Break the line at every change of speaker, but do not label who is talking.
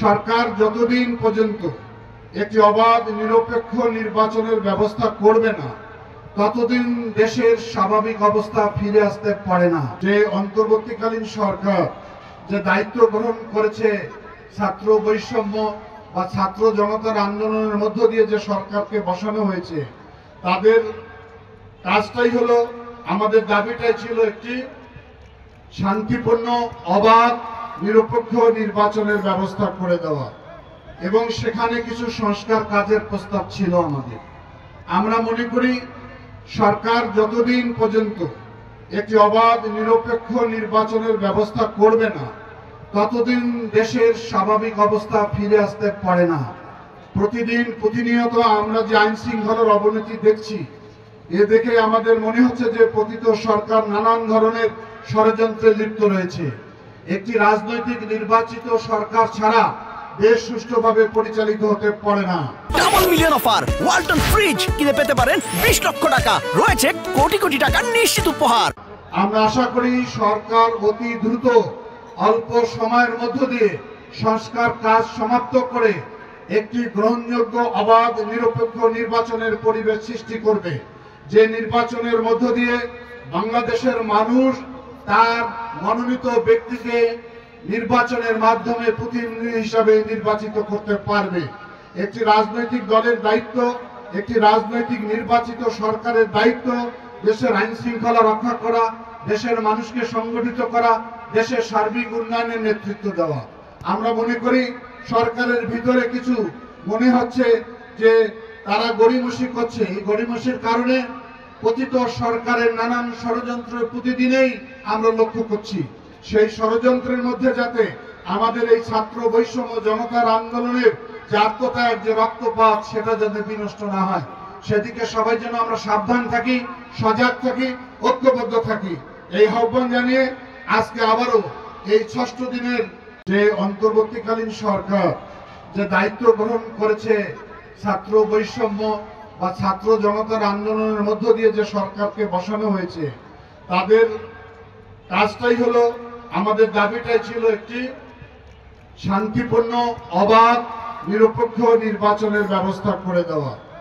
সরকার যতদিন পর্যন্ত একটি অবাধ নিরপেক্ষ নির্বাচনের ব্যবস্থা করবে না ততদিন দেশের স্বাভাবিক অবস্থা ফিরে আসতে পারে না। যে অন্তর্বর্তীকালীন সরকার যে দায়িত্ব গ্রহণ করেছে ছাত্র বৈষম্য বা ছাত্র জনতার আন্দোলনের মধ্য দিয়ে যে সরকারকে বসানো হয়েছে, তাদের কাজটাই হলো, আমাদের দাবিটাই ছিল একটি শান্তিপূর্ণ অবাধ নিরপেক্ষ নির্বাচনের ব্যবস্থা করে দেওয়া এবং সেখানে কিছু সংস্কার কাজের প্রস্তাব ছিল আমাদের। আমরা মনে করি সরকার যতদিন পর্যন্ত একটি অবাধ নিরপেক্ষ নির্বাচনের ব্যবস্থা করবে না ততদিন দেশের স্বাভাবিক অবস্থা ফিরে আসতে পারে না। প্রতিনিয়ত আমরা যে আইন শৃঙ্খলার অবনতি দেখছি, এ দেখে আমাদের মনে হচ্ছে যে পতিত সরকার নানান ধরনের ষড়যন্ত্রে লিপ্ত রয়েছে। একটি রাজনৈতিক নির্বাচিত সরকার ছাড়া দেশ সুষ্ঠুভাবে পরিচালিত হতে পারে না।
Double million offer Walton fridge কিনে পেতে পারেন 20 লক্ষ টাকা, রয়েছে কোটি কোটি টাকার নিশ্চিত উপহার।
আমরা আশা করি সরকার অতি দ্রুত অল্প সময়ের মধ্য দিয়ে সংস্কার কাজ সমাপ্ত করে একটি গ্রহণযোগ্য অবাধ নিরপেক্ষ নির্বাচনের পরিবেশ সৃষ্টি করবে, যে নির্বাচনের মধ্য দিয়ে বাংলাদেশের মানুষ তার মনোনীত ব্যক্তিকে নির্বাচনের মাধ্যমে প্রতিনিধি হিসাবে নির্বাচিত করতে পারবে। একটি রাজনৈতিক দলের দায়িত্ব, একটি রাজনৈতিক নির্বাচিত সরকারের দায়িত্ব দেশের আইন শৃঙ্খলা রক্ষা করা, দেশের মানুষকে সংগঠিত করা, দেশের সার্বিক উন্নয়নের নেতৃত্ব দেওয়া। আমরা মনে করি সরকারের ভিতরে কিছু মনে হচ্ছে যে তারা গড়িমসি করছে। এই গড়িমসির কারণে পতিত সরকারের নানান ষড়যন্ত্র প্রতিদিনেই আমরা লক্ষ্য করছি। সেই ষড়যন্ত্রের মধ্যে যাতে আমাদের এই ছাত্র বৈষম্য জনতার আন্দোলনের যে আত্মত্যাগ, যে রক্তপাত, সেটা যাতে বিনষ্ট না হয়, সেদিকে সবাই যেন আমরা সাবধান থাকি, সজাগ থাকি, ঐক্যবদ্ধ থাকি। এই আহ্বান জানিয়ে আজকে আবারও এই ৬ষ্ঠ দিনের যে অন্তর্বর্তীকালীন সরকার যে দায়িত্ব গ্রহণ করেছে ছাত্র বৈষম্য বা ছাত্র জনতার আন্দোলনের মধ্য দিয়ে যে সরকারকে বসানো হয়েছে, তাদের কাজটাই হলো, আমাদের দাবিটাই ছিল একটি শান্তিপূর্ণ অবাধ নিরপেক্ষ নির্বাচনের ব্যবস্থা করে দেওয়া।